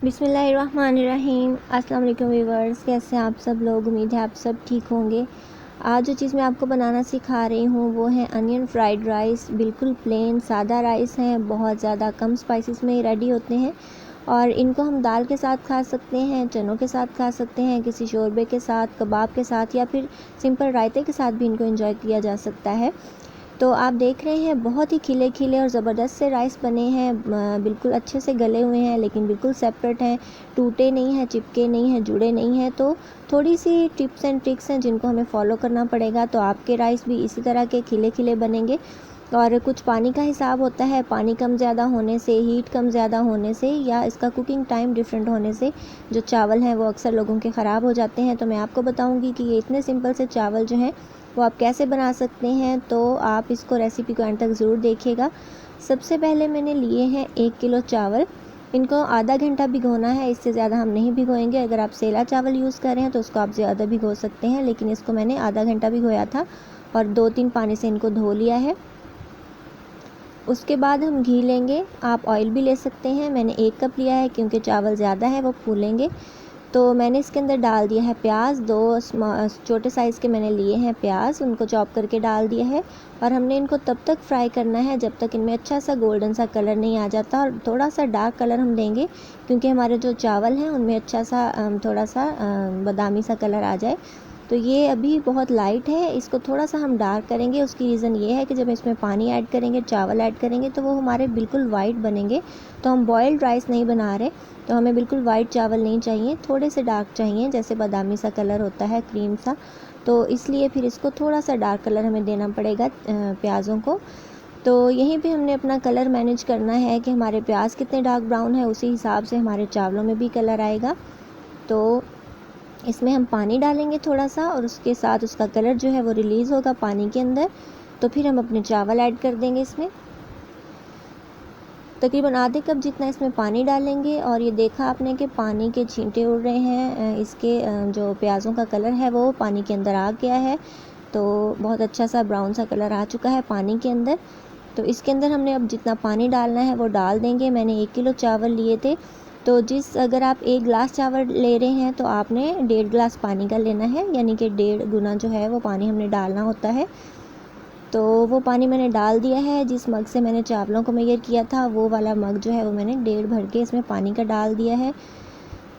बिस्मिल्लाहिर्रहमानिर्रहीम। अस्सलाम वालेकुम व्यूअर्स, कैसे हैं आप सब लोग। उम्मीद है आप सब ठीक होंगे। आज जो चीज़ मैं आपको बनाना सिखा रही हूँ वो है अनियन फ्राइड राइस। बिल्कुल प्लेन सादा राइस हैं, बहुत ज़्यादा कम स्पाइसेस में ही रेडी होते हैं और इनको हम दाल के साथ खा सकते हैं, चनों के साथ खा सकते हैं, किसी शोरबे के साथ, कबाब के साथ या फिर सिंपल रायते के साथ भी इनको एंजॉय किया जा सकता है। तो आप देख रहे हैं बहुत ही खिले खिले और ज़बरदस्त से राइस बने हैं, बिल्कुल अच्छे से गले हुए हैं लेकिन बिल्कुल सेपरेट हैं, टूटे नहीं हैं, चिपके नहीं हैं, जुड़े नहीं हैं। तो थोड़ी सी टिप्स एंड ट्रिक्स हैं जिनको हमें फॉलो करना पड़ेगा, तो आपके राइस भी इसी तरह के खिले खिले बनेंगे। और कुछ पानी का हिसाब होता है, पानी कम ज़्यादा होने से, हीट कम ज़्यादा होने से या इसका कुकिंग टाइम डिफरेंट होने से जो चावल हैं वो अक्सर लोगों के ख़राब हो जाते हैं। तो मैं आपको बताऊंगी कि ये इतने सिंपल से चावल जो हैं वो आप कैसे बना सकते हैं। तो आप इसको रेसिपी को एंड तक ज़रूर देखिएगा। सबसे पहले मैंने लिए हैं 1 किलो चावल। इनको आधा घंटा भिगोना है, इससे ज़्यादा हम नहीं भिगोएंगे। अगर आप सेला चावल यूज़ कर रहे हैं तो उसको आप ज़्यादा भिगो सकते हैं, लेकिन इसको मैंने आधा घंटा भिगोया था और 2-3 पानी से इनको धो लिया है। उसके बाद हम घी लेंगे, आप ऑयल भी ले सकते हैं। मैंने 1 कप लिया है क्योंकि चावल ज़्यादा है वो फूलेंगे। तो मैंने इसके अंदर डाल दिया है प्याज, 2 छोटे साइज़ के मैंने लिए हैं प्याज, उनको चॉप करके डाल दिया है। और हमने इनको तब तक फ्राई करना है जब तक इनमें अच्छा सा गोल्डन सा कलर नहीं आ जाता, और थोड़ा सा डार्क कलर हम देंगे क्योंकि हमारे जो चावल हैं उनमें अच्छा सा थोड़ा सा बादामी सा कलर आ जाए। तो ये अभी बहुत लाइट है, इसको थोड़ा सा हम डार्क करेंगे। उसकी रीज़न ये है कि जब इसमें पानी ऐड करेंगे, चावल ऐड करेंगे, तो वो हमारे बिल्कुल वाइट बनेंगे। तो हम बॉयल्ड राइस नहीं बना रहे, तो हमें बिल्कुल वाइट चावल नहीं चाहिए, थोड़े से डार्क चाहिए, जैसे बादामी सा कलर होता है, क्रीम सा। तो इसलिए फिर इसको थोड़ा सा डार्क कलर हमें देना पड़ेगा प्याज़ों को। तो यहीं पे हमने अपना कलर मैनेज करना है कि हमारे प्याज कितने डार्क ब्राउन है, उसी हिसाब से हमारे चावलों में भी कलर आएगा। तो इसमें हम पानी डालेंगे थोड़ा सा और उसके साथ उसका कलर जो है वो रिलीज़ होगा पानी के अंदर। तो फिर हम अपने चावल ऐड कर देंगे इसमें, तकरीबन आधे कप जितना इसमें पानी डालेंगे। और ये देखा आपने कि पानी के छींटे उड़ रहे हैं, इसके जो प्याज़ों का कलर है वो पानी के अंदर आ गया है। तो बहुत अच्छा सा ब्राउन सा कलर आ चुका है पानी के अंदर। तो इसके अंदर हमने अब जितना पानी डालना है वो डाल देंगे। मैंने 1 किलो चावल लिए थे, तो अगर आप 1 गिलास चावल ले रहे हैं तो आपने 1.5 गिलास पानी का लेना है, यानी कि 1.5 गुना जो है वो पानी हमने डालना होता है। तो वो पानी मैंने डाल दिया है। जिस मग से मैंने चावलों को मेजर किया था वो वाला मग जो है वो मैंने 1.5 भर के इसमें पानी का डाल दिया है।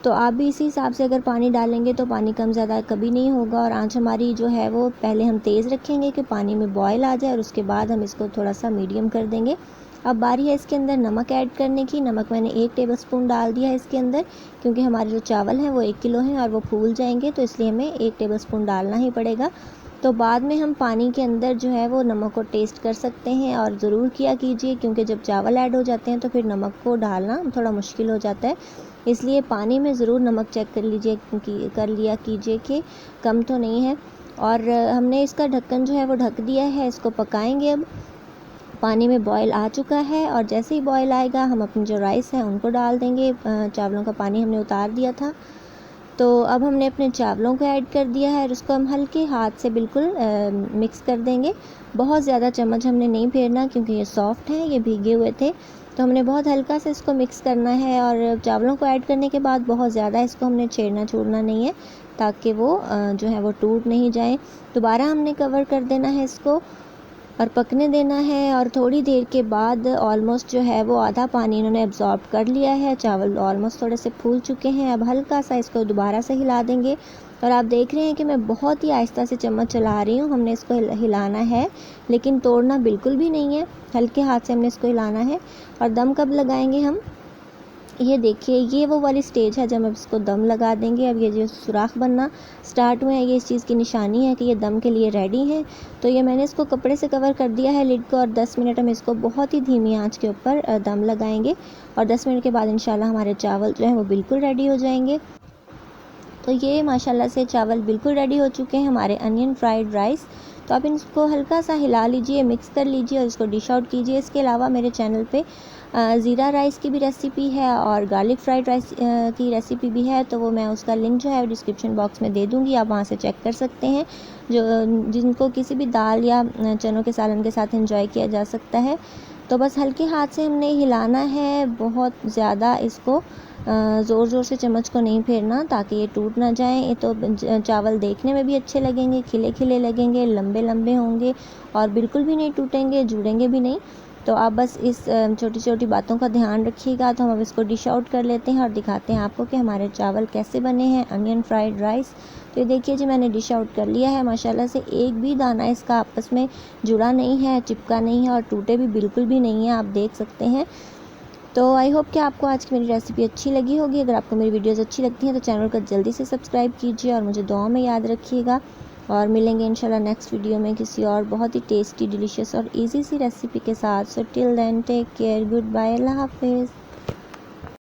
तो आप भी इसी हिसाब से अगर पानी डालेंगे तो पानी कम ज़्यादा कभी नहीं होगा। और आंच हमारी जो है वो पहले हम तेज़ रखेंगे कि पानी में बॉयल आ जाए, और उसके बाद हम इसको थोड़ा सा मीडियम कर देंगे। अब बारी है इसके अंदर नमक ऐड करने की। नमक मैंने 1 टेबलस्पून डाल दिया है इसके अंदर, क्योंकि हमारे जो चावल हैं वो 1 किलो हैं और वो फूल जाएंगे, तो इसलिए हमें 1 टेबलस्पून डालना ही पड़ेगा। तो बाद में हम पानी के अंदर जो है वो नमक को टेस्ट कर सकते हैं, और ज़रूर किया कीजिए क्योंकि जब चावल ऐड हो जाते हैं तो फिर नमक को डालना थोड़ा मुश्किल हो जाता है। इसलिए पानी में ज़रूर नमक चेक कर लिया कीजिए कि कम तो नहीं है। और हमने इसका ढक्कन जो है वो ढक दिया है, इसको पकाएंगे। अब पानी में बॉयल आ चुका है और जैसे ही बॉयल आएगा हम अपने जो राइस हैं उनको डाल देंगे। चावलों का पानी हमने उतार दिया था। तो अब हमने अपने चावलों को ऐड कर दिया है और उसको हम हल्के हाथ से बिल्कुल मिक्स कर देंगे। बहुत ज़्यादा चम्मच हमने नहीं फेरना क्योंकि ये सॉफ्ट हैं, ये भीगे हुए थे। तो हमने बहुत हल्का से इसको मिक्स करना है, और चावलों को ऐड करने के बाद बहुत ज़्यादा इसको हमने छेड़ना छोड़ना नहीं है, ताकि वो जो है वो टूट नहीं जाए। दोबारा हमने कवर कर देना है इसको और पकने देना है। और थोड़ी देर के बाद ऑलमोस्ट जो है वो आधा पानी इन्होंने एब्जॉर्ब कर लिया है, चावल ऑलमोस्ट थोड़े से फूल चुके हैं। अब हल्का सा इसको दोबारा से हिला देंगे, और आप देख रहे हैं कि मैं बहुत ही आहिस्ता से चम्मच चला रही हूँ। हमने इसको हिलाना है लेकिन तोड़ना बिल्कुल भी नहीं है, हल्के हाथ से हमने इसको हिलाना है। और दम कब लगाएंगे हम, ये देखिए ये वो वाली स्टेज है जब हम इसको दम लगा देंगे। अब ये जो सुराख बनना स्टार्ट हुए हैं, ये इस चीज़ की निशानी है कि ये दम के लिए रेडी हैं। तो ये मैंने इसको कपड़े से कवर कर दिया है लिड को, और 10 मिनट हम इसको बहुत ही धीमी आंच के ऊपर दम लगाएंगे। और 10 मिनट के बाद इंशाल्लाह हमारे चावल जो हैं वो बिल्कुल रेडी हो जाएंगे। तो ये माशाल्लाह से चावल बिल्कुल रेडी हो चुके हैं, हमारे अनियन फ्राइड राइस। तो आप इसको हल्का सा हिला लीजिए, मिक्स कर लीजिए और इसको डिश आउट कीजिए। इसके अलावा मेरे चैनल पे ज़ीरा राइस की भी रेसिपी है और गार्लिक फ्राइड राइस की रेसिपी भी है, तो वो मैं उसका लिंक जो है डिस्क्रिप्शन बॉक्स में दे दूँगी, आप वहाँ से चेक कर सकते हैं। जिनको किसी भी दाल या चनों के सालन के साथ एंजॉय किया जा सकता है। तो बस हल्के हाथ से हमने हिलाना है, बहुत ज़्यादा इसको ज़ोर ज़ोर से चम्मच को नहीं फेरना ताकि ये टूट ना जाए। ये तो चावल देखने में भी अच्छे लगेंगे, खिले खिले लगेंगे, लंबे लंबे होंगे और बिल्कुल भी नहीं टूटेंगे, जुड़ेंगे भी नहीं। तो आप बस इस छोटी छोटी बातों का ध्यान रखिएगा। तो हम अब इसको डिश आउट कर लेते हैं और दिखाते हैं आपको कि हमारे चावल कैसे बने हैं, अनियन फ्राइड राइस। तो ये देखिए जी, मैंने डिश आउट कर लिया है। माशाल्लाह से एक भी दाना इसका आपस में जुड़ा नहीं है, चिपका नहीं है और टूटे भी बिल्कुल भी नहीं है, आप देख सकते हैं। तो आई होप कि आपको आज की मेरी रेसिपी अच्छी लगी होगी। अगर आपको मेरी वीडियोस अच्छी लगती हैं तो चैनल को जल्दी से सब्सक्राइब कीजिए और मुझे दुआ में याद रखिएगा। और मिलेंगे इंशाल्लाह नेक्स्ट वीडियो में किसी और बहुत ही टेस्टी, डिलीशियस और इजी सी रेसिपी के साथ। So till then take care, good bye, Allah हाफिज़।